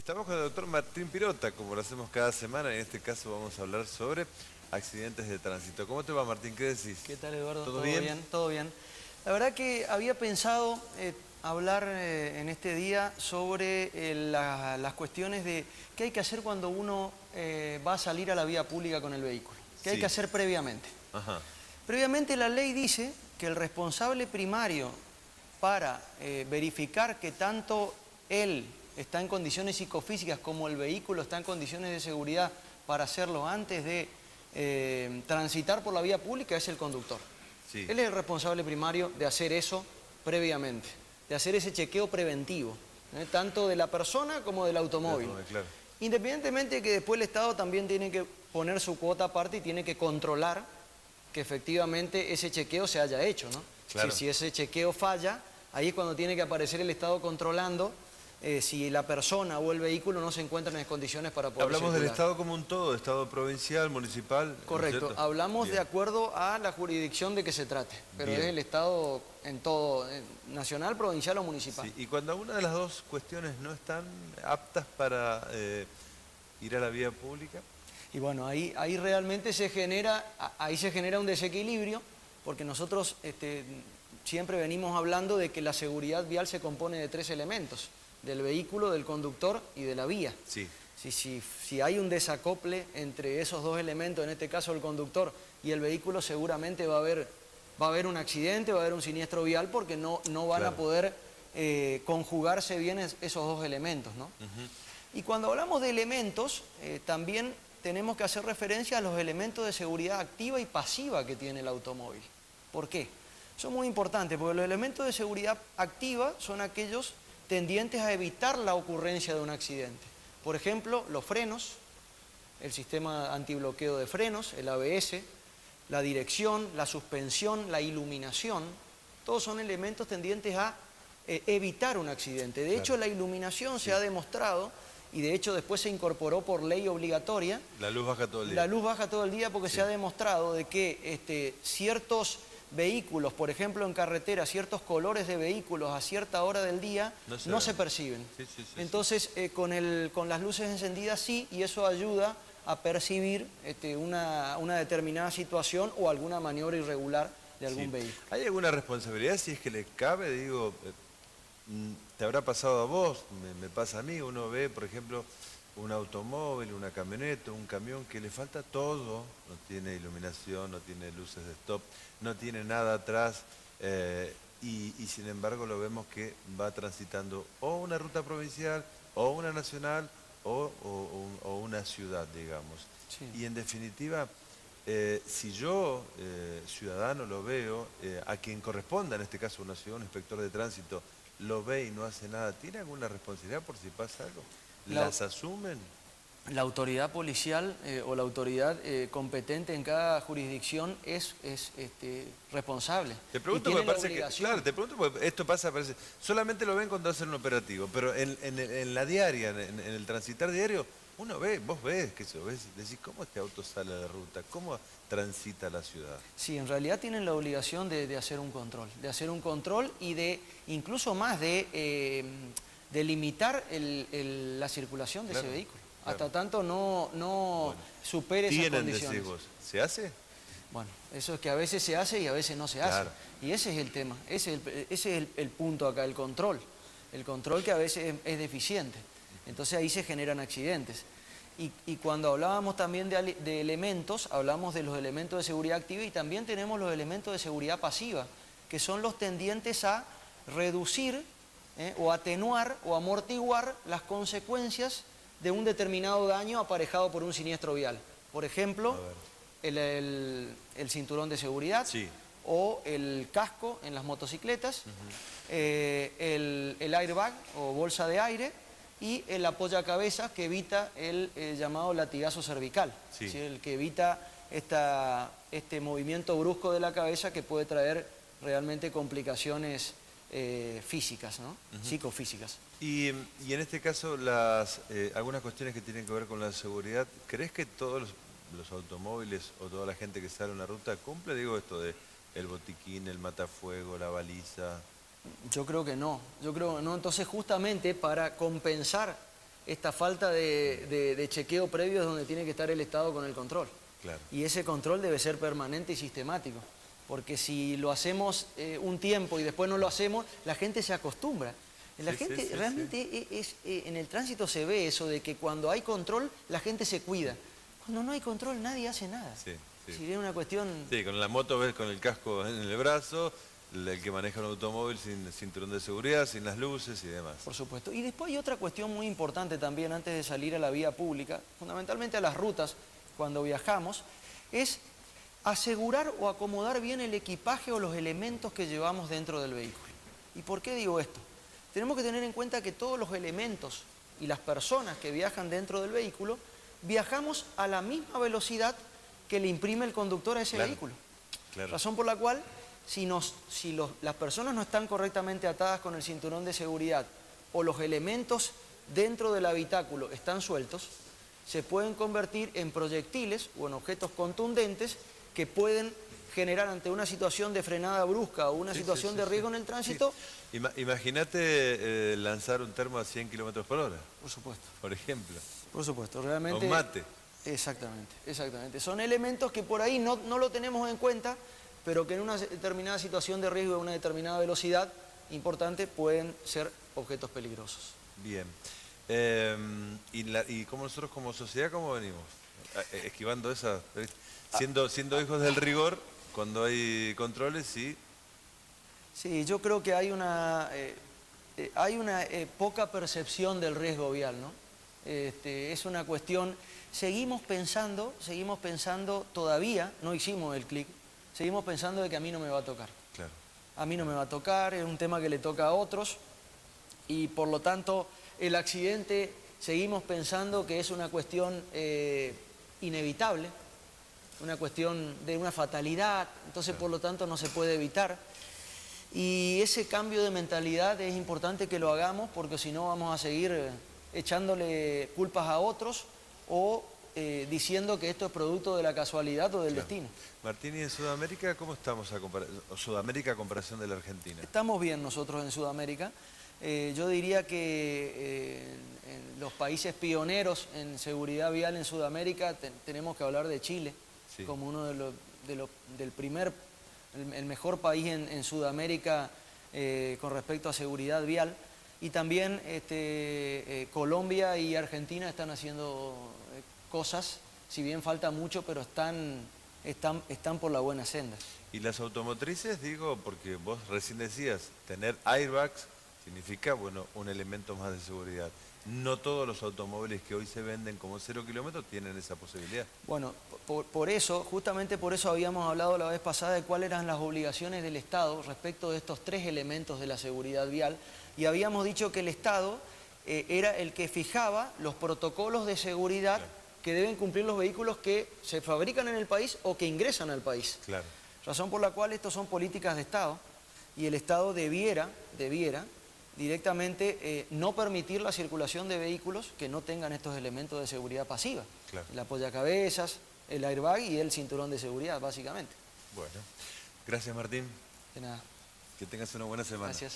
Estamos con el doctor Martín Pirota, como lo hacemos cada semana. En este caso vamos a hablar sobre accidentes de tránsito. ¿Cómo te va, Martín? ¿Qué decís? ¿Qué tal, Eduardo? ¿Todo bien? Todo bien. La verdad que había pensado hablar en este día sobre las cuestiones de qué hay que hacer cuando uno va a salir a la vía pública con el vehículo. ¿Qué hay Sí. que hacer previamente? Ajá. Previamente la ley dice que el responsable primario para verificar que tanto él está en condiciones psicofísicas como el vehículo está en condiciones de seguridad para hacerlo antes de transitar por la vía pública es el conductor. Sí. Él es el responsable primario de hacer eso previamente, de hacer ese chequeo preventivo, tanto de la persona como del automóvil. Claro. Independientemente de que después el Estado también tiene que poner su cuota aparte y tiene que controlar que efectivamente ese chequeo se haya hecho, ¿no? Claro. Si ese chequeo falla, ahí es cuando tiene que aparecer el Estado controlando si la persona o el vehículo no se encuentran en condiciones para poder Hablamos del circular. Estado como un todo, Estado provincial, municipal. ¿no es Correcto, cierto? hablamos Bien. de acuerdo a la jurisdicción de que se trate, pero Bien. es el Estado en todo, nacional, provincial o municipal. Sí. Y cuando una de las dos cuestiones no están aptas para ir a la vía pública. Y bueno, ahí realmente se genera un desequilibrio, porque nosotros siempre venimos hablando de que la seguridad vial se compone de tres elementos: del vehículo, del conductor y de la vía. Sí. Si hay un desacople entre esos dos elementos, en este caso el conductor y el vehículo, seguramente va a haber un accidente, va a haber un siniestro vial, porque no van Claro. a poder conjugarse bien esos dos elementos, ¿no? Y cuando hablamos de elementos, también tenemos que hacer referencia a los elementos de seguridad activa y pasiva que tiene el automóvil. ¿Por qué? Son muy importantes, porque los elementos de seguridad activa son aquellos tendientes a evitar la ocurrencia de un accidente. Por ejemplo, los frenos, el sistema antibloqueo de frenos, el ABS, la dirección, la suspensión, la iluminación, todos son elementos tendientes a evitar un accidente. De hecho, la iluminación se ha demostrado, y de hecho después se incorporó por ley obligatoria. La luz baja todo el día. La luz baja todo el día porque se ha demostrado de que ciertos vehículos, por ejemplo en carretera, ciertos colores de vehículos a cierta hora del día no se perciben. Entonces con las luces encendidas sí, y eso ayuda a percibir una determinada situación o alguna maniobra irregular de algún vehículo. ¿Hay alguna responsabilidad si es que le cabe? Digo, te habrá pasado a vos, me pasa a mí, uno ve, por ejemplo, un automóvil, una camioneta, un camión que le falta todo, no tiene iluminación, no tiene luces de stop, no tiene nada atrás, y sin embargo lo vemos que va transitando o una ruta provincial, o una nacional, o una ciudad, digamos. Sí. Y en definitiva, si yo, ciudadano, lo veo, a quien corresponda, en este caso una ciudad, un inspector de tránsito, lo ve y no hace nada, ¿tiene alguna responsabilidad por si pasa algo? ¿Las asumen? La autoridad policial o la autoridad competente en cada jurisdicción es responsable. Te pregunto porque parece que, claro, te pregunto porque esto pasa, parece, solamente lo ven cuando hacen un operativo, pero en la diaria, en el transitar diario, uno ve, vos ves, decís, ¿cómo este auto sale a la ruta? ¿Cómo transita la ciudad? Sí, en realidad tienen la obligación de hacer un control, y de, incluso más, de limitar la circulación de ese vehículo. Hasta tanto no supere esas condiciones. Decís vos, ¿se hace? Bueno, eso es que a veces se hace y a veces no se hace. Y ese es el tema, ese es el punto acá, el control. El control que a veces es deficiente. Entonces ahí se generan accidentes. Y cuando hablábamos también de elementos, hablamos de los elementos de seguridad activa, y también tenemos los elementos de seguridad pasiva, que son los tendientes a reducir o atenuar o amortiguar las consecuencias de un determinado daño aparejado por un siniestro vial. Por ejemplo, el cinturón de seguridad, o el casco en las motocicletas, el airbag o bolsa de aire, y el apoyacabezas, que evita el llamado latigazo cervical, ¿sí? El que evita este movimiento brusco de la cabeza, que puede traer realmente complicaciones físicas, ¿no? Psicofísicas. Y en este caso, algunas cuestiones que tienen que ver con la seguridad, ¿crees que todos los automóviles o toda la gente que sale a una ruta cumple, digo, esto de el botiquín, el matafuego, la baliza? Yo creo que no, entonces justamente para compensar esta falta de chequeo previo es donde tiene que estar el Estado con el control. Claro. Y ese control debe ser permanente y sistemático, porque si lo hacemos un tiempo y después no lo hacemos, la gente se acostumbra. La gente realmente en el tránsito se ve eso de que cuando hay control, la gente se cuida. Cuando no hay control, nadie hace nada. Sí, sí. Si es una cuestión... Sí, con la moto ves con el casco en el brazo, el que maneja un automóvil sin cinturón de seguridad, sin las luces y demás. Por supuesto. Y después hay otra cuestión muy importante también antes de salir a la vía pública, fundamentalmente a las rutas cuando viajamos, es asegurar o acomodar bien el equipaje o los elementos que llevamos dentro del vehículo. ¿Y por qué digo esto? Tenemos que tener en cuenta que todos los elementos y las personas que viajan dentro del vehículo, viajamos a la misma velocidad que le imprime el conductor a ese vehículo. Claro. Razón por la cual, si las personas no están correctamente atadas con el cinturón de seguridad o los elementos dentro del habitáculo están sueltos, se pueden convertir en proyectiles o en objetos contundentes que pueden generar ante una situación de frenada brusca o una situación de riesgo en el tránsito. Sí. Imagínate lanzar un termo a 100 kilómetros por hora. Por supuesto. Por ejemplo. Por supuesto, realmente... O un mate. Exactamente, exactamente. Son elementos que por ahí no lo tenemos en cuenta, pero que en una determinada situación de riesgo, a una determinada velocidad importante, pueden ser objetos peligrosos. Bien. ¿Y cómo nosotros como sociedad cómo venimos? Esquivando esa... Siendo hijos del rigor, cuando hay controles, sí. Sí, yo creo que hay una poca percepción del riesgo vial, ¿no? Es una cuestión... Seguimos pensando todavía, no hicimos el clic, seguimos pensando de que a mí no me va a tocar. Claro. A mí no me va a tocar, es un tema que le toca a otros y por lo tanto el accidente seguimos pensando que es una cuestión inevitable, una cuestión de una fatalidad, entonces por lo tanto no se puede evitar. Y ese cambio de mentalidad es importante que lo hagamos porque si no vamos a seguir echándole culpas a otros o diciendo que esto es producto de la casualidad o del destino. Martín, ¿y en Sudamérica cómo estamos Sudamérica a comparación de la Argentina? Estamos bien nosotros en Sudamérica. Yo diría que en los países pioneros en seguridad vial en Sudamérica tenemos que hablar de Chile, sí, como uno el mejor país en Sudamérica con respecto a seguridad vial. Y también Colombia y Argentina están haciendo cosas, si bien falta mucho, pero están por la buena senda. Y las automotrices, digo, porque vos recién decías, tener airbags significa, bueno, un elemento más de seguridad. No todos los automóviles que hoy se venden como 0 kilómetros tienen esa posibilidad. Bueno, justamente por eso habíamos hablado la vez pasada de cuáles eran las obligaciones del Estado respecto de estos 3 elementos de la seguridad vial. Y habíamos dicho que el Estado era el que fijaba los protocolos de seguridad, claro, que deben cumplir los vehículos que se fabrican en el país o que ingresan al país. Claro. Razón por la cual estos son políticas de Estado y el Estado debiera directamente no permitir la circulación de vehículos que no tengan estos elementos de seguridad pasiva. Claro. El apoyacabezas, el airbag y el cinturón de seguridad, básicamente. Bueno, gracias Martín. De nada. Que tengas una buena semana. Gracias.